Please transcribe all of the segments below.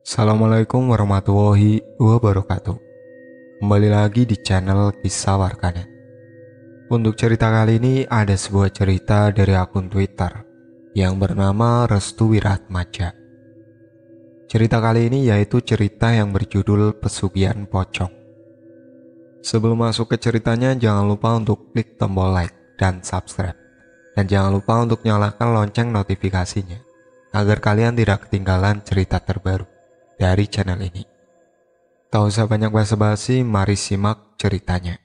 Assalamualaikum warahmatullahi wabarakatuh. Kembali lagi di channel Kisah Warganet. Untuk cerita kali ini ada sebuah cerita dari akun Twitter yang bernama Restu Wiratmaja. Cerita kali ini yaitu cerita yang berjudul Pesugihan Pocong. Sebelum masuk ke ceritanya, jangan lupa untuk klik tombol like dan subscribe. Dan jangan lupa untuk nyalakan lonceng notifikasinya agar kalian tidak ketinggalan cerita terbaru dari channel ini. Tak usah banyak basa-basi, mari simak ceritanya.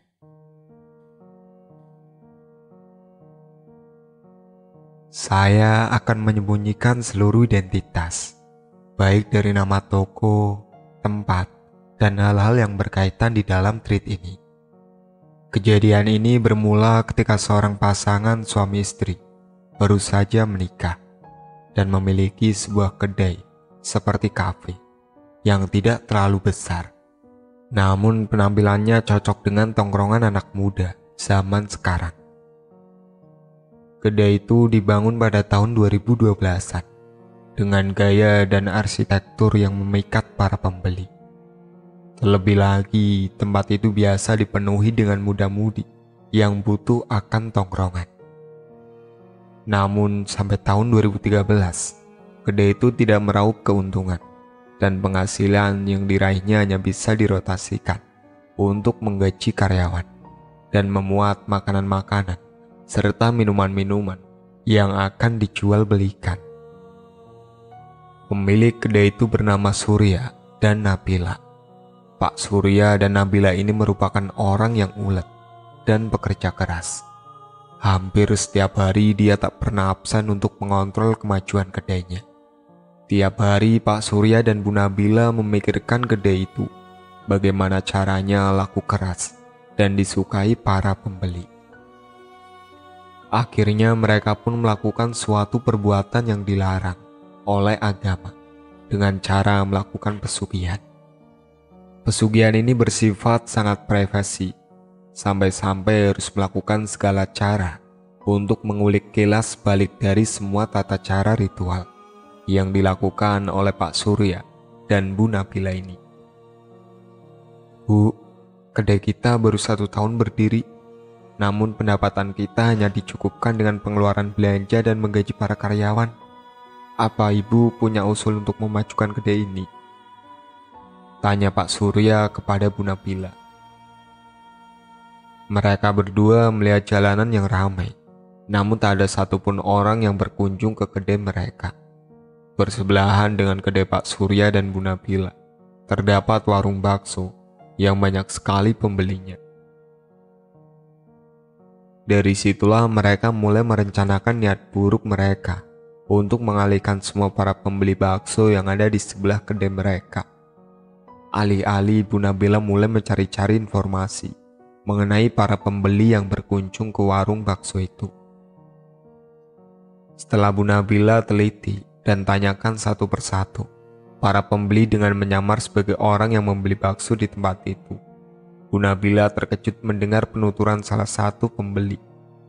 Saya akan menyembunyikan seluruh identitas, baik dari nama toko, tempat, dan hal-hal yang berkaitan di dalam tweet ini. Kejadian ini bermula ketika seorang pasangan suami istri baru saja menikah dan memiliki sebuah kedai seperti kafe yang tidak terlalu besar. Namun penampilannya cocok dengan tongkrongan anak muda zaman sekarang. Kedai itu dibangun pada tahun 2012-an dengan gaya dan arsitektur yang memikat para pembeli. Terlebih lagi, tempat itu biasa dipenuhi dengan muda-mudi yang butuh akan tongkrongan. Namun sampai tahun 2013, kedai itu tidak meraup keuntungan dan penghasilan yang diraihnya hanya bisa dirotasikan untuk menggaji karyawan dan memuat makanan-makanan serta minuman-minuman yang akan dijual belikan. Pemilik kedai itu bernama Surya dan Nabila. Pak Surya dan Nabila ini merupakan orang yang ulet dan pekerja keras. Hampir setiap hari dia tak pernah absen untuk mengontrol kemajuan kedainya. Tiap hari Pak Surya dan Bu Nabila memikirkan kedai itu, bagaimana caranya laku keras dan disukai para pembeli. Akhirnya mereka pun melakukan suatu perbuatan yang dilarang oleh agama dengan cara melakukan pesugihan. Pesugihan ini bersifat sangat privasi, sampai-sampai harus melakukan segala cara untuk mengulik kilas balik dari semua tata cara ritual yang dilakukan oleh Pak Surya dan Bu Nabila ini. Bu, kedai kita baru 1 tahun berdiri, namun pendapatan kita hanya dicukupkan dengan pengeluaran belanja dan menggaji para karyawan. Apa ibu punya usul untuk memajukan kedai ini? Tanya Pak Surya kepada Bu Nabila. Mereka berdua melihat jalanan yang ramai, namun tak ada satupun orang yang berkunjung ke kedai mereka. Bersebelahan dengan kedai Pak Surya dan Bu Nabila, terdapat warung bakso yang banyak sekali pembelinya. Dari situlah mereka mulai merencanakan niat buruk mereka untuk mengalihkan semua para pembeli bakso yang ada di sebelah kedai mereka. Alih-alih Bu Nabila mulai mencari-cari informasi mengenai para pembeli yang berkunjung ke warung bakso itu. Setelah Bu Nabila teliti dan tanyakan satu persatu para pembeli dengan menyamar sebagai orang yang membeli bakso di tempat itu, Bu Nabila terkejut mendengar penuturan salah satu pembeli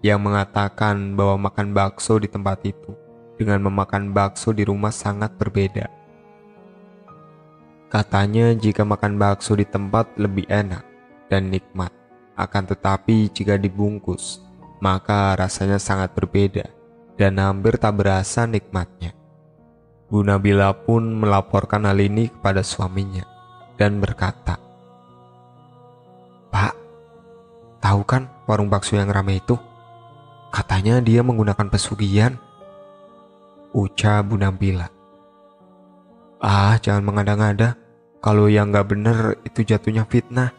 yang mengatakan bahwa makan bakso di tempat itu dengan memakan bakso di rumah sangat berbeda. Katanya jika makan bakso di tempat lebih enak dan nikmat, akan tetapi jika dibungkus, maka rasanya sangat berbeda dan hampir tak berasa nikmatnya. Bu Nabila pun melaporkan hal ini kepada suaminya dan berkata, "Pak, tahu kan warung bakso yang ramai itu? Katanya dia menggunakan pesugihan," ucap Bu Nabila. "Ah, jangan mengada-ngada. Kalau yang gak bener itu jatuhnya fitnah,"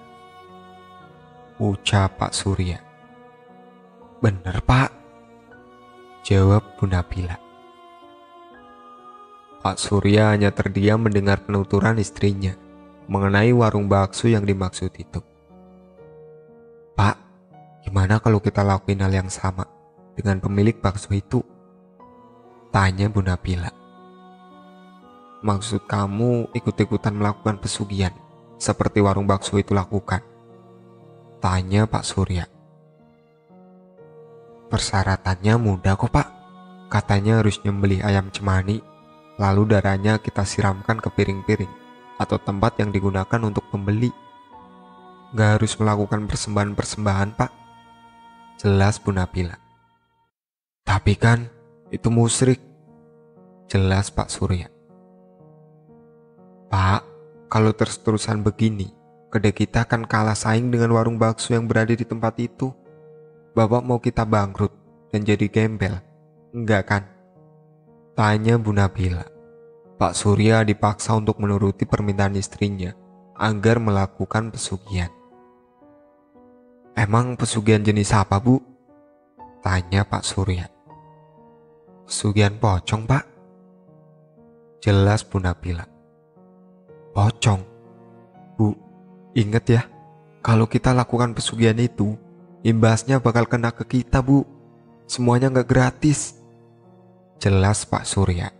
ucap Pak Surya. "Bener, Pak," jawab Bu Nabila. Pak Surya hanya terdiam mendengar penuturan istrinya mengenai warung bakso yang dimaksud itu. "Pak, gimana kalau kita lakuin hal yang sama dengan pemilik bakso itu?" tanya Bu Nabila. "Maksud kamu ikut-ikutan melakukan pesugihan seperti warung bakso itu lakukan?" tanya Pak Surya. "Persyaratannya mudah kok, Pak. Katanya harus nyembelih ayam cemani, lalu darahnya kita siramkan ke piring-piring atau tempat yang digunakan untuk pembeli. Gak harus melakukan persembahan-persembahan, Pak. Jelas Bu Nabila. Tapi kan itu musyrik. Jelas Pak Surya. Pak, kalau terus-terusan begini, kedai kita akan kalah saing dengan warung bakso yang berada di tempat itu. Bapak mau kita bangkrut dan jadi gembel? Enggak kan? Tanya Bu Nabila. Pak Surya dipaksa untuk menuruti permintaan istrinya agar melakukan pesugihan. Emang pesugihan jenis apa, Bu? Tanya Pak Surya. Pesugihan pocong, Pak. Jelas Bu Nabila. Pocong? Bu, ingat ya, kalau kita lakukan pesugihan itu, imbasnya bakal kena ke kita, Bu. Semuanya gak gratis. Jelas Pak Surya.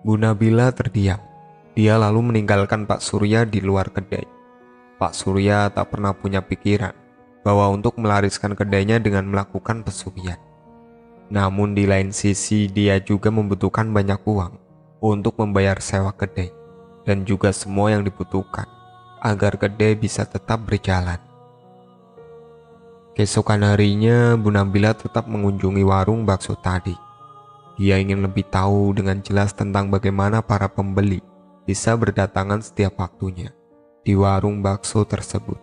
Bu Nabila terdiam. Dia lalu meninggalkan Pak Surya di luar kedai. Pak Surya tak pernah punya pikiran bahwa untuk melariskan kedainya dengan melakukan pesugihan. Namun di lain sisi dia juga membutuhkan banyak uang untuk membayar sewa kedai dan juga semua yang dibutuhkan agar kedai bisa tetap berjalan. Keesokan harinya Bu Nabila tetap mengunjungi warung bakso tadi. Dia ingin lebih tahu dengan jelas tentang bagaimana para pembeli bisa berdatangan setiap waktunya di warung bakso tersebut.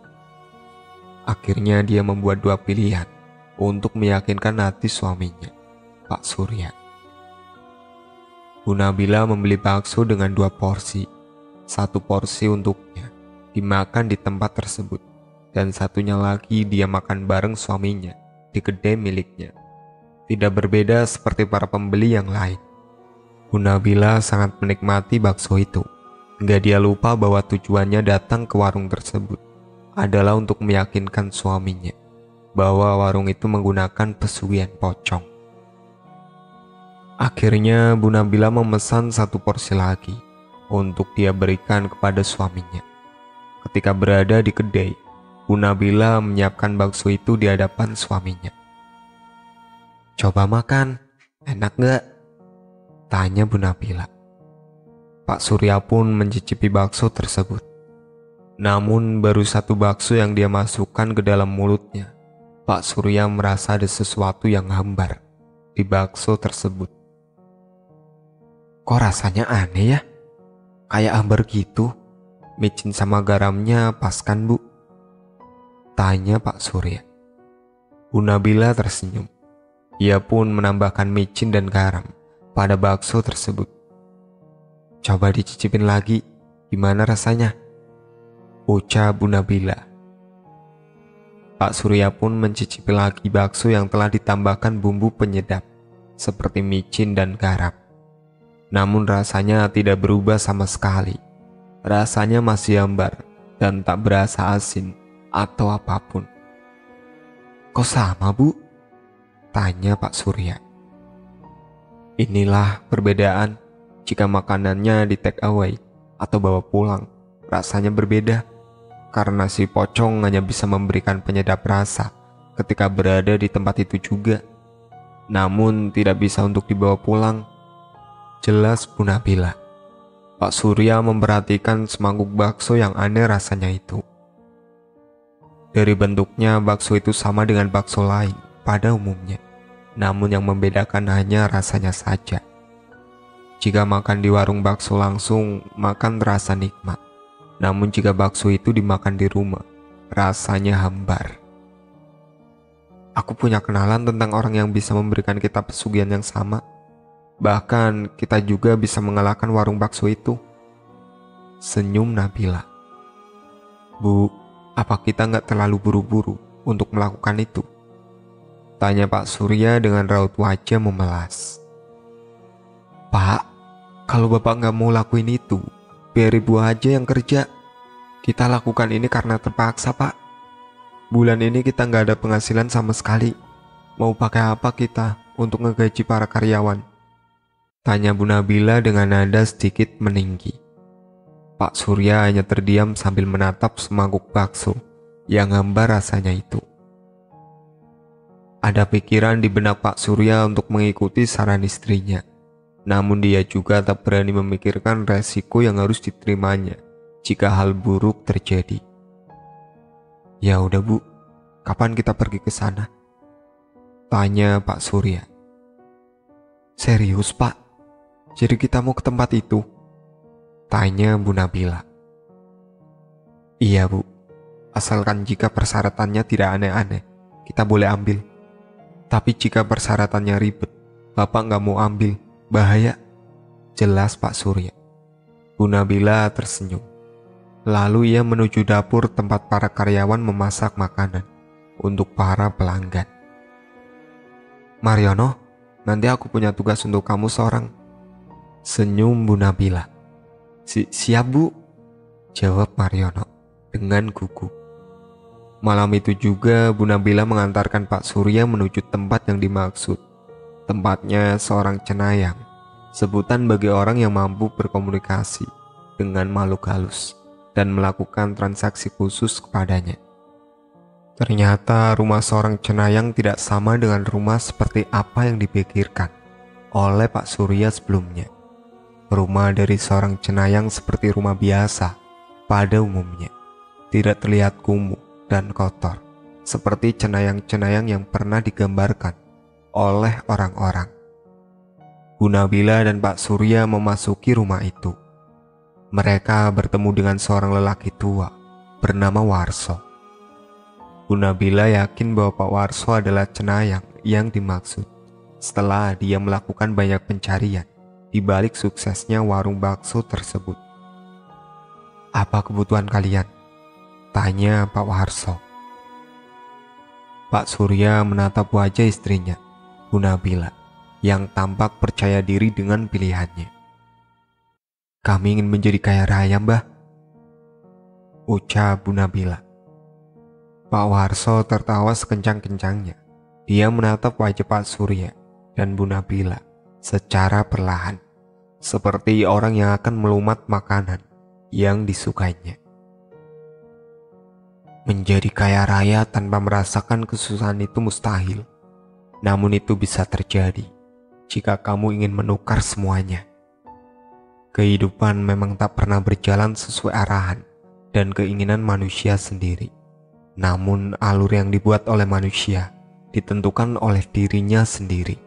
Akhirnya dia membuat dua pilihan untuk meyakinkan hati suaminya, Pak Surya. Bu Nabila membeli bakso dengan 2 porsi. 1 porsi untuknya dimakan di tempat tersebut dan satunya lagi dia makan bareng suaminya di kedai miliknya. Tidak berbeda seperti para pembeli yang lain. Bu Nabila sangat menikmati bakso itu. Hingga dia lupa bahwa tujuannya datang ke warung tersebut adalah untuk meyakinkan suaminya bahwa warung itu menggunakan pesugihan pocong. Akhirnya Bu Nabila memesan 1 porsi lagi untuk dia berikan kepada suaminya. Ketika berada di kedai, Bu Nabila menyiapkan bakso itu di hadapan suaminya. Coba makan, enak gak? Tanya Bu Nabila. Pak Surya pun mencicipi bakso tersebut. Namun baru 1 bakso yang dia masukkan ke dalam mulutnya, Pak Surya merasa ada sesuatu yang hambar di bakso tersebut. Kok rasanya aneh ya? Kayak hambar gitu. Micin sama garamnya pas kan, Bu? Tanya Pak Surya. Bu Nabila tersenyum. Ia pun menambahkan micin dan garam pada bakso tersebut. Coba dicicipin lagi, gimana rasanya? Ucap Bu Nabila. Pak Surya pun mencicipi lagi bakso yang telah ditambahkan bumbu penyedap seperti micin dan garam. Namun rasanya tidak berubah sama sekali. Rasanya masih hambar dan tak berasa asin atau apapun. Kok sama, Bu? Tanya Pak Surya. Inilah perbedaan jika makanannya di take away atau bawa pulang. Rasanya berbeda karena si pocong hanya bisa memberikan penyedap rasa ketika berada di tempat itu juga. Namun tidak bisa untuk dibawa pulang. Jelas Bu Nabila. Pak Surya memperhatikan semangkuk bakso yang aneh rasanya itu. Dari bentuknya bakso itu sama dengan bakso lain pada umumnya. Namun yang membedakan hanya rasanya saja. Jika makan di warung bakso langsung, makan terasa nikmat. Namun jika bakso itu dimakan di rumah, rasanya hambar. Aku punya kenalan tentang orang yang bisa memberikan kita pesugihan yang sama. Bahkan kita juga bisa mengalahkan warung bakso itu. Senyum Nabila. Bu, apa kita nggak terlalu buru-buru untuk melakukan itu? Tanya Pak Surya dengan raut wajah memelas. Pak, kalau Bapak nggak mau lakuin itu, biar Ibu aja yang kerja. Kita lakukan ini karena terpaksa, Pak. Bulan ini kita nggak ada penghasilan sama sekali. Mau pakai apa kita untuk ngegaji para karyawan? Tanya Bu Nabila dengan nada sedikit meninggi. Pak Surya hanya terdiam sambil menatap semangkuk bakso yang hambar rasanya itu. Ada pikiran di benak Pak Surya untuk mengikuti saran istrinya. Namun dia juga tak berani memikirkan resiko yang harus diterimanya jika hal buruk terjadi. "Ya udah Bu, kapan kita pergi ke sana?" tanya Pak Surya. "Serius Pak? Jadi kita mau ke tempat itu?" tanya Bu Nabila. "Iya Bu, asalkan jika persyaratannya tidak aneh-aneh, kita boleh ambil. Tapi jika persyaratannya ribet, Bapak nggak mau ambil, bahaya," jelas Pak Surya. Bu Nabila tersenyum. Lalu ia menuju dapur tempat para karyawan memasak makanan untuk para pelanggan. "Mariono, nanti aku punya tugas untuk kamu seorang," senyum Bu Nabila. Siap Bu," jawab Mariono dengan gugup. Malam itu juga Bu Nabila mengantarkan Pak Surya menuju tempat yang dimaksud. Tempatnya seorang cenayang, sebutan bagi orang yang mampu berkomunikasi dengan makhluk halus dan melakukan transaksi khusus kepadanya. Ternyata rumah seorang cenayang tidak sama dengan rumah seperti apa yang dipikirkan oleh Pak Surya sebelumnya. Rumah dari seorang cenayang seperti rumah biasa pada umumnya, tidak terlihat kumuh dan kotor seperti cenayang-cenayang yang pernah digambarkan oleh orang-orang. Bu Nabila dan Pak Surya memasuki rumah itu. Mereka bertemu dengan seorang lelaki tua bernama Warso. Bu Nabila yakin bahwa Pak Warso adalah cenayang yang dimaksud setelah dia melakukan banyak pencarian di balik suksesnya warung bakso tersebut. "Apa kebutuhan kalian?" tanya Pak Warso. Pak Surya menatap wajah istrinya, Bu Nabila, yang tampak percaya diri dengan pilihannya. "Kami ingin menjadi kaya raya, Mbah," ucap Bu Nabila. Pak Warso tertawa sekencang-kencangnya. Dia menatap wajah Pak Surya dan Bu Nabila secara perlahan, seperti orang yang akan melumat makanan yang disukainya. Menjadi kaya raya tanpa merasakan kesusahan itu mustahil. Namun itu bisa terjadi jika kamu ingin menukar semuanya. Kehidupan memang tak pernah berjalan sesuai arahan dan keinginan manusia sendiri. Namun alur yang dibuat oleh manusia ditentukan oleh dirinya sendiri.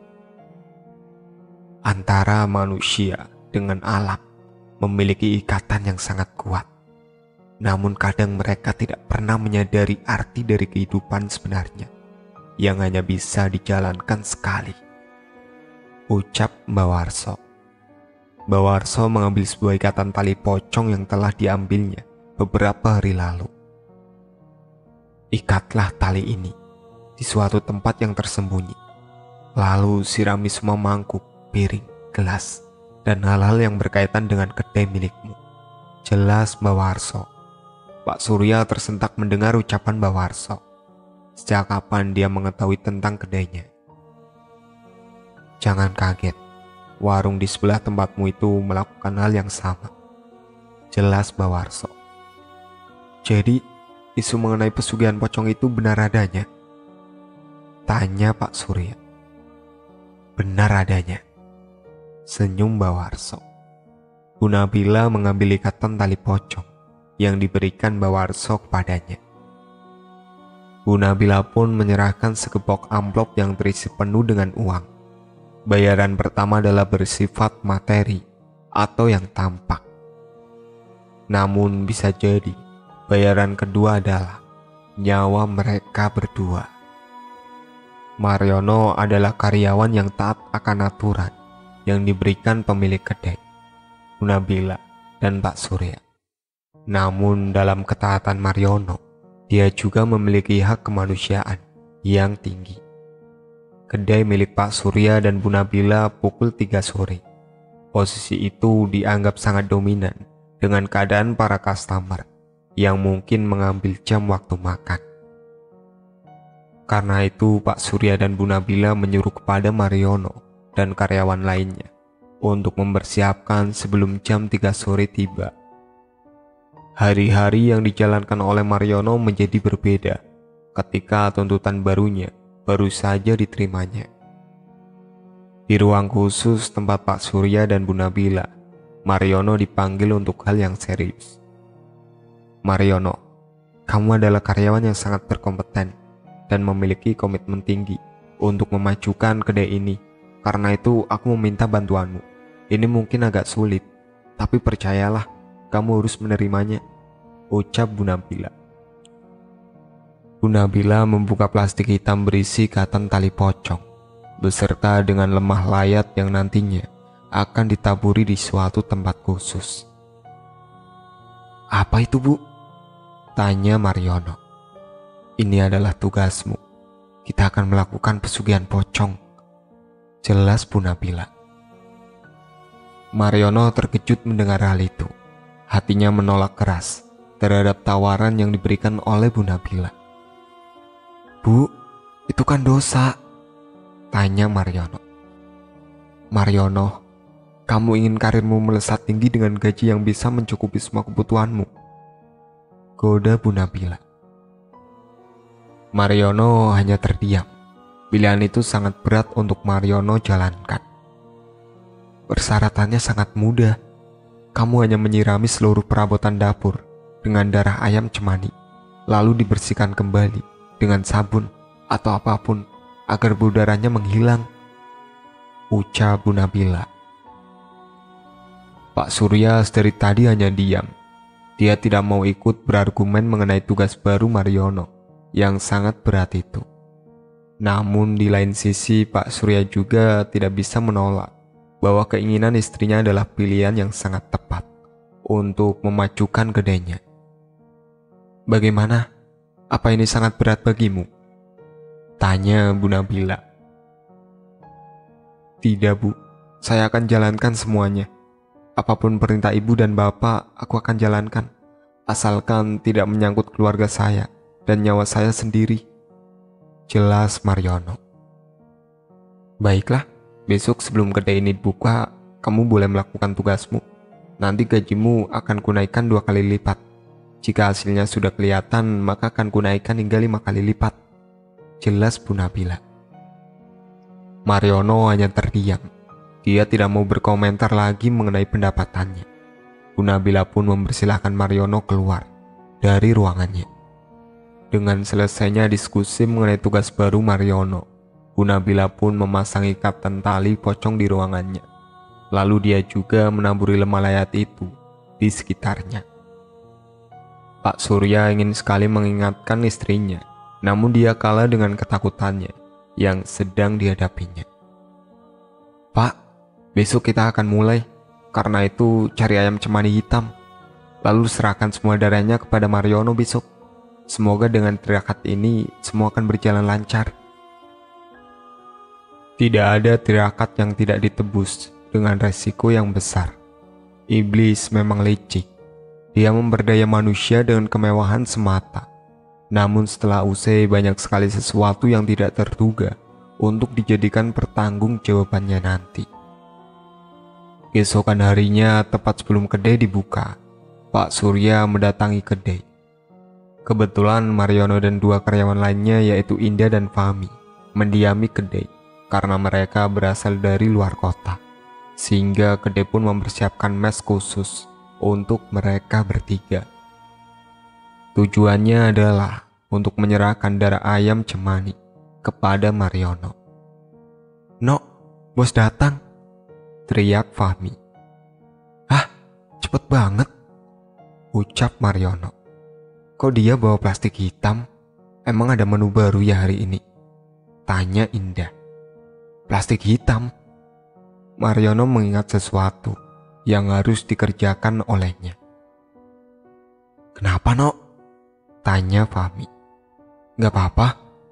Antara manusia dengan alam memiliki ikatan yang sangat kuat. Namun kadang mereka tidak pernah menyadari arti dari kehidupan sebenarnya yang hanya bisa dijalankan sekali, ucap Mbak Warso. Mbak Warso mengambil sebuah ikatan tali pocong yang telah diambilnya beberapa hari lalu. "Ikatlah tali ini di suatu tempat yang tersembunyi. Lalu sirami semua mangkuk, piring, gelas, dan hal-hal yang berkaitan dengan kedai milikmu," jelas Mbak Warso. Pak Surya tersentak mendengar ucapan Mbak Warso. Sejak kapan dia mengetahui tentang kedainya? "Jangan kaget, warung di sebelah tempatmu itu melakukan hal yang sama," jelas Mbak Warso. "Jadi, isu mengenai pesugihan pocong itu benar adanya?" tanya Pak Surya. "Benar adanya," senyum Mbak Warso. Bu Nabila mengambil ikatan tali pocong yang diberikan Mbak Warso kepadanya. Bu Nabila pun menyerahkan segepok amplop yang terisi penuh dengan uang. Bayaran pertama adalah bersifat materi atau yang tampak. Namun bisa jadi bayaran kedua adalah nyawa mereka berdua. Mariono adalah karyawan yang taat akan aturan yang diberikan pemilik kedai, Bu Nabila dan Pak Surya. Namun dalam ketaatan Mariono, dia juga memiliki hak kemanusiaan yang tinggi. Kedai milik Pak Surya dan Bu Nabila pukul 3 sore. Posisi itu dianggap sangat dominan dengan keadaan para customer yang mungkin mengambil jam waktu makan. Karena itu Pak Surya dan Bu Nabila menyuruh kepada Mariono dan karyawan lainnya untuk mempersiapkan sebelum jam 3 sore tiba. Hari-hari yang dijalankan oleh Mariono menjadi berbeda ketika tuntutan barunya baru saja diterimanya. Di ruang khusus tempat Pak Surya dan Bu Nabila, Mariono dipanggil untuk hal yang serius. Mariono, kamu adalah karyawan yang sangat berkompeten dan memiliki komitmen tinggi untuk memajukan kedai ini. Karena itu aku meminta bantuanmu. Ini mungkin agak sulit, tapi percayalah, kamu harus menerimanya, ucap Bu Nabila. Bu Nabila membuka plastik hitam berisi ikatan tali pocong, beserta dengan lemah layat yang nantinya akan ditaburi di suatu tempat khusus. Apa itu, Bu? Tanya Mariono. Ini adalah tugasmu. Kita akan melakukan pesugihan pocong, jelas Bu Nabila. Mariono terkejut mendengar hal itu. Hatinya menolak keras terhadap tawaran yang diberikan oleh Bu Nabila. Bu, itu kan dosa, tanya Mariono. Mariono, kamu ingin karirmu melesat tinggi dengan gaji yang bisa mencukupi semua kebutuhanmu, goda Bu Nabila. Mariono hanya terdiam. Pilihan itu sangat berat untuk Mariono jalankan. Persyaratannya sangat mudah. Kamu hanya menyirami seluruh perabotan dapur dengan darah ayam cemani, lalu dibersihkan kembali dengan sabun atau apapun agar bau darahnya menghilang, ucap Bu Nabila. Pak Surya dari tadi hanya diam. Dia tidak mau ikut berargumen mengenai tugas baru Mariono yang sangat berat itu. Namun di lain sisi Pak Surya juga tidak bisa menolak bahwa keinginan istrinya adalah pilihan yang sangat tepat untuk memajukan kedainya. Bagaimana? Apa ini sangat berat bagimu? Tanya Bu Nabila. Tidak, Bu, saya akan jalankan semuanya. Apapun perintah ibu dan bapak, aku akan jalankan. Asalkan tidak menyangkut keluarga saya dan nyawa saya sendiri, jelas Mariono. Baiklah, besok sebelum kedai ini dibuka, kamu boleh melakukan tugasmu. Nanti gajimu akan kunaikkan 2 kali lipat. Jika hasilnya sudah kelihatan, maka akan kunaikkan hingga 5 kali lipat, jelas Bu Nabila. Mariono hanya terdiam. Dia tidak mau berkomentar lagi mengenai pendapatannya. Bu Nabila pun mempersilahkan Mariono keluar dari ruangannya. Dengan selesainya diskusi mengenai tugas baru Mariono, Bu Nabila pun memasang ikatan tali pocong di ruangannya. Lalu dia juga menaburi lemah layat itu di sekitarnya. Pak Surya ingin sekali mengingatkan istrinya, namun dia kalah dengan ketakutannya yang sedang dihadapinya. Pak, besok kita akan mulai. Karena itu cari ayam cemani hitam, lalu serahkan semua darahnya kepada Mariono besok. Semoga dengan tirakat ini semua akan berjalan lancar. Tidak ada tirakat yang tidak ditebus dengan resiko yang besar. Iblis memang licik. Dia memperdaya manusia dengan kemewahan semata. Namun setelah usai banyak sekali sesuatu yang tidak terduga untuk dijadikan pertanggungjawabannya nanti. Keesokan harinya, tepat sebelum kedai dibuka, Pak Surya mendatangi kedai. Kebetulan Mariono dan 2 karyawan lainnya yaitu Indah dan Fahmi mendiami kedai karena mereka berasal dari luar kota, sehingga kedai pun mempersiapkan mes khusus untuk mereka bertiga. Tujuannya adalah untuk menyerahkan darah ayam cemani kepada Mariono. "Nok, bos datang," teriak Fahmi. "Hah, cepet banget," ucap Mariono. "Kok dia bawa plastik hitam? Emang ada menu baru ya hari ini?" tanya Indah. "Plastik hitam?" Mariono mengingat sesuatu yang harus dikerjakan olehnya. "Kenapa, Nok?" tanya Fahmi. "Gak apa-apa,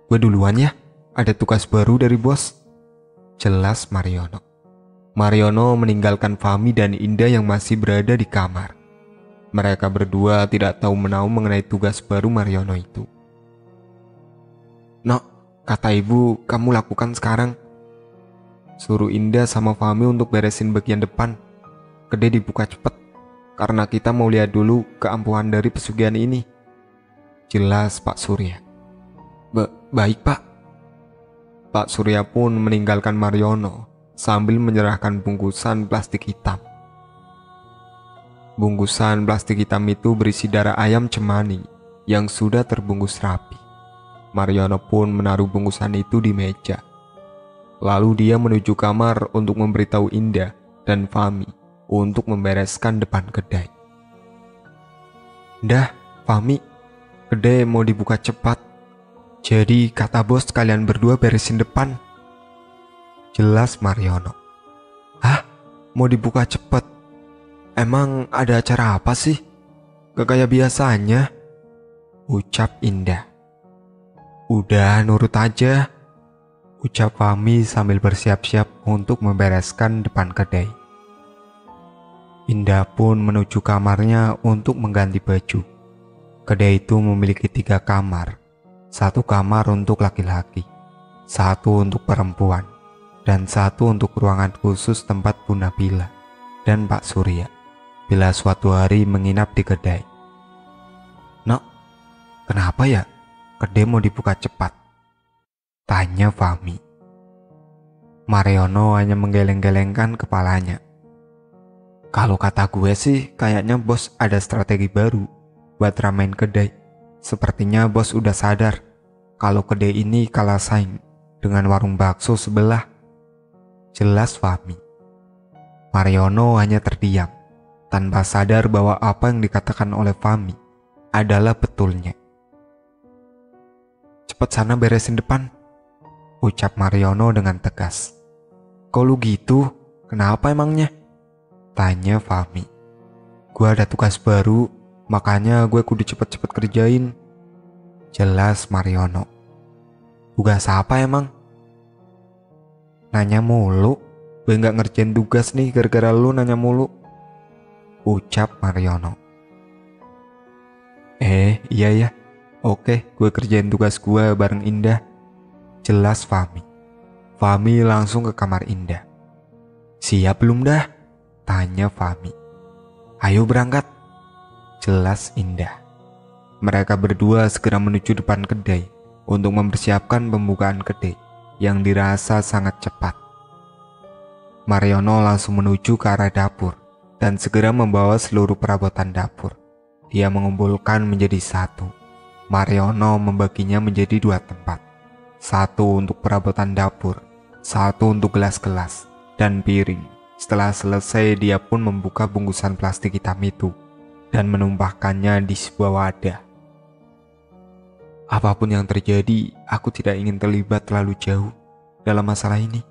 gue duluan ya. Ada tugas baru dari bos," jelas Mariono. Mariono meninggalkan Fahmi dan Indah yang masih berada di kamar. Mereka berdua tidak tahu menahu mengenai tugas baru Mariono itu. "Nok, kata ibu kamu lakukan sekarang. Suruh Indah sama Fahmi untuk beresin bagian depan. Kedai dibuka cepet, karena kita mau lihat dulu keampuhan dari pesugihan ini," jelas Pak Surya. Baik, Pak." Pak Surya pun meninggalkan Mariono sambil menyerahkan bungkusan plastik hitam. Bungkusan plastik hitam itu berisi darah ayam cemani yang sudah terbungkus rapi. Mariono pun menaruh bungkusan itu di meja. Lalu dia menuju kamar untuk memberitahu Indah dan Fahmi untuk membereskan depan kedai. "Dah, Fahmi, kedai mau dibuka cepat. Jadi kata bos kalian berdua beresin depan." Jelas Mariono. "Hah? Mau dibuka cepat? Emang ada acara apa sih? Gak kayak biasanya," ucap Indah. "Udah nurut aja," ucap Fahmi sambil bersiap-siap untuk membereskan depan kedai. Indah pun menuju kamarnya untuk mengganti baju. Kedai itu memiliki 3 kamar. 1 kamar untuk laki-laki, 1 untuk perempuan, dan 1 untuk ruangan khusus tempat Bu Nabila dan Pak Surya bila suatu hari menginap di kedai. "Nok, kenapa ya kedai mau dibuka cepat?" tanya Fahmi. Mariono hanya menggeleng-gelengkan kepalanya. "Kalau kata gue sih kayaknya bos ada strategi baru buat ramein kedai. Sepertinya bos udah sadar kalau kedai ini kalah saing dengan warung bakso sebelah," jelas Fahmi. Mariono hanya terdiam, tanpa sadar bahwa apa yang dikatakan oleh Fahmi adalah betulnya. "Cepet sana beresin depan," ucap Mariono dengan tegas. "Kok lu gitu? Kenapa emangnya?" tanya Fahmi. "Gue ada tugas baru, makanya gue kudu cepet-cepet kerjain," jelas Mariono. "Tugas apa emang?" "Nanya mulu, gue gak ngerjain tugas nih gara-gara lu nanya mulu," ucap Mariono. Iya ya, oke, gue kerjain tugas gue bareng Indah," jelas Fahmi. Fahmi langsung ke kamar Indah. "Siap belum dah?" tanya Fahmi. "Ayo berangkat," jelas Indah. Mereka berdua segera menuju depan kedai untuk mempersiapkan pembukaan kedai yang dirasa sangat cepat. Mariono langsung menuju ke arah dapur dan segera membawa seluruh perabotan dapur. Dia mengumpulkan menjadi 1. Mariono membaginya menjadi 2 tempat. 1 untuk perabotan dapur, 1 untuk gelas-gelas dan piring. Setelah selesai, dia pun membuka bungkusan plastik hitam itu dan menumpahkannya di sebuah wadah. "Apapun yang terjadi, aku tidak ingin terlibat terlalu jauh dalam masalah ini,"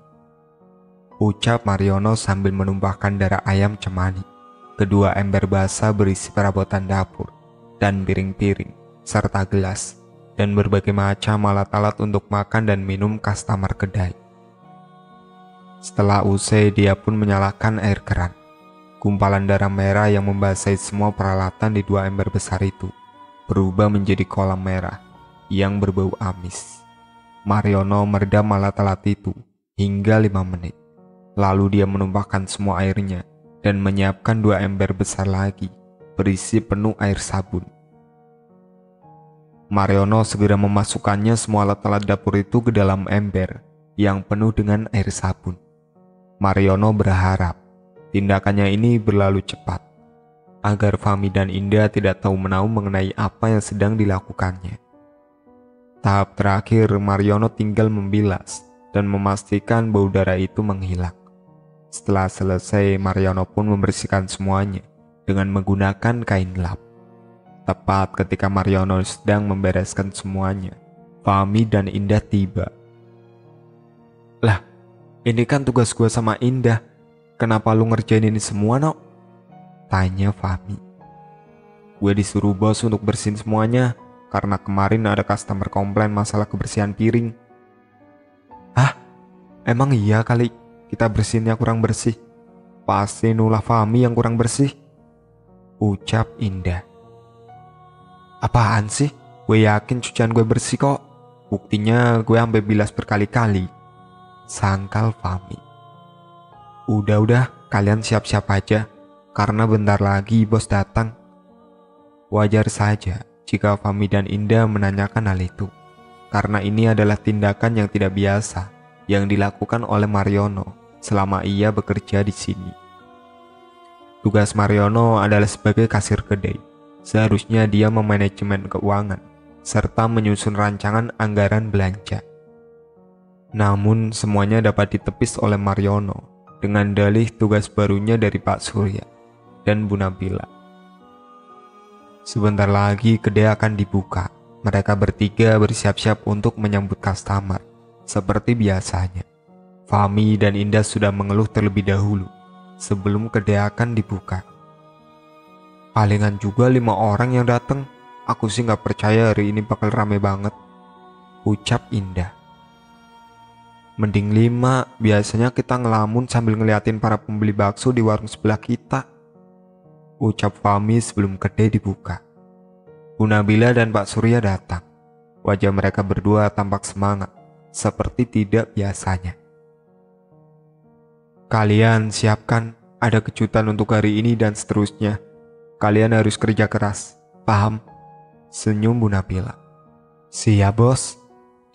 ucap Mariono sambil menumpahkan darah ayam cemani ke 2 ember basah berisi perabotan dapur dan piring-piring serta gelas dan berbagai macam alat-alat untuk makan dan minum customer kedai. Setelah usai, dia pun menyalakan air keran. Gumpalan darah merah yang membasahi semua peralatan di 2 ember besar itu berubah menjadi kolam merah yang berbau amis. Mariono meredam alat-alat itu hingga 5 menit. Lalu dia menumpahkan semua airnya dan menyiapkan 2 ember besar lagi berisi penuh air sabun. Mariono segera memasukkannya semua alat-alat dapur itu ke dalam ember yang penuh dengan air sabun. Mariono berharap tindakannya ini berlalu cepat agar Fahmi dan Indah tidak tahu menahu mengenai apa yang sedang dilakukannya. Tahap terakhir, Mariono tinggal membilas dan memastikan bau darah itu menghilang. Setelah selesai, Mariono pun membersihkan semuanya dengan menggunakan kain lap. Tepat ketika Mariono sedang membereskan semuanya, Fahmi dan Indah tiba. "Lah, ini kan tugas gue sama Indah. Kenapa lu ngerjain ini semua, Nok?" tanya Fahmi. "Gue disuruh bos untuk bersihin semuanya karena kemarin ada customer komplain masalah kebersihan piring." "Hah? Emang iya kali kita bersihinnya kurang bersih? Pasti nulah Fahmi yang kurang bersih," ucap Indah. "Apaan sih? Gue yakin cucian gue bersih kok. Buktinya gue sampai bilas berkali-kali," sangkal Fahmi. Udah, kalian siap-siap aja, karena bentar lagi bos datang." Wajar saja jika Fahmi dan Indah menanyakan hal itu, karena ini adalah tindakan yang tidak biasa yang dilakukan oleh Mariono selama ia bekerja di sini. Tugas Mariono adalah sebagai kasir kedai. Seharusnya dia memanajemen keuangan serta menyusun rancangan anggaran belanja. Namun semuanya dapat ditepis oleh Mariono dengan dalih tugas barunya dari Pak Surya dan Bu Nabila. Sebentar lagi kedai akan dibuka. Mereka bertiga bersiap-siap untuk menyambut customer. Seperti biasanya, Fahmi dan Indah sudah mengeluh terlebih dahulu sebelum kedai akan dibuka. Palingan juga 5 orang yang datang. Aku sih gak percaya hari ini bakal rame banget, ucap Indah. Mending 5, biasanya kita ngelamun sambil ngeliatin para pembeli bakso di warung sebelah kita, ucap Fahmi sebelum kedai dibuka. Bu Nabila dan Pak Surya datang. Wajah mereka berdua tampak semangat, seperti tidak biasanya. Kalian siapkan, ada kejutan untuk hari ini dan seterusnya. Kalian harus kerja keras, paham? Senyum Bu Nabila. Siap bos,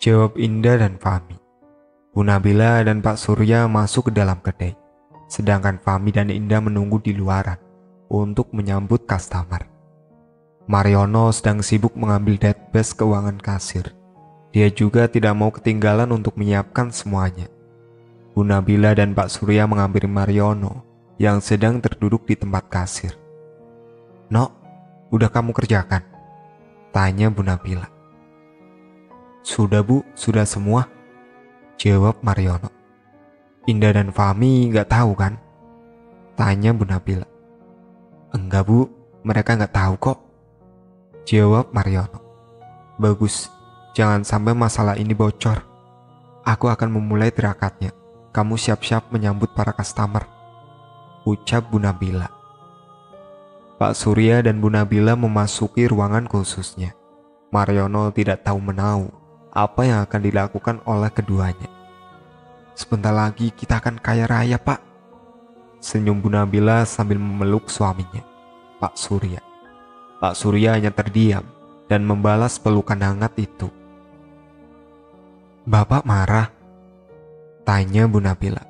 jawab Indah dan Fahmi. Bu Nabila dan Pak Surya masuk ke dalam kedai, sedangkan Fahmi dan Indah menunggu di luaran untuk menyambut customer. Mariono sedang sibuk mengambil database keuangan kasir. Dia juga tidak mau ketinggalan untuk menyiapkan semuanya. Bu Nabila dan Pak Surya menghampiri Mariono yang sedang terduduk di tempat kasir. "Nok, udah kamu kerjakan?" tanya Bu Nabila. "Sudah Bu, sudah semua," jawab Mariono. "Indah dan Fahmi gak tahu kan?" tanya Bu Nabila. "Enggak Bu, mereka gak tahu kok," jawab Mariono. "Bagus, jangan sampai masalah ini bocor. Aku akan memulai tirakatnya. Kamu siap-siap menyambut para customer," ucap Bu Nabila. Pak Surya dan Bu Nabila memasuki ruangan khususnya. Mariono tidak tahu menahu apa yang akan dilakukan oleh keduanya. "Sebentar lagi kita akan kaya raya, Pak," senyum Bu Nabila sambil memeluk suaminya, Pak Surya. Pak Surya hanya terdiam dan membalas pelukan hangat itu. "Bapak marah?" tanya Bu Nabila.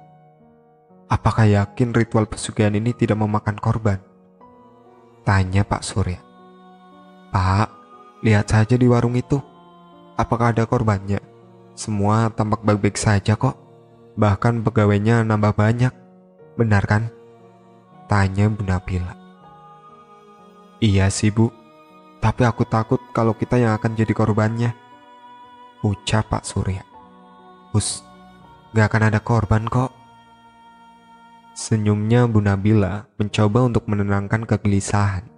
"Apakah yakin ritual pesugihan ini tidak memakan korban?" tanya Pak Surya. "Pak, lihat saja di warung itu. Apakah ada korbannya? Semua tampak baik-baik saja kok. Bahkan pegawainya nambah banyak. Benar kan?" tanya Bu Nabila. "Iya sih Bu, tapi aku takut kalau kita yang akan jadi korbannya," ucap Pak Surya. "Hus, gak akan ada korban kok." Senyumnya Bu Nabila mencoba untuk menenangkan kegelisahan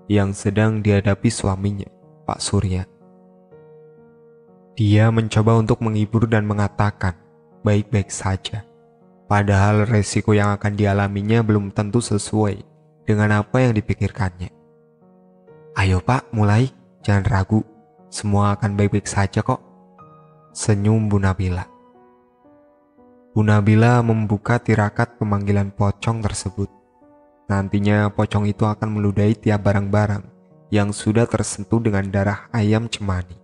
yang sedang dihadapi suaminya, Pak Surya. Dia mencoba untuk menghibur dan mengatakan baik-baik saja, padahal resiko yang akan dialaminya belum tentu sesuai dengan apa yang dipikirkannya. "Ayo Pak, mulai, jangan ragu, semua akan baik-baik saja kok," senyum Bu Nabila. Bu Nabila membuka tirakat pemanggilan pocong tersebut. Nantinya pocong itu akan meludahi tiap barang-barang yang sudah tersentuh dengan darah ayam cemani.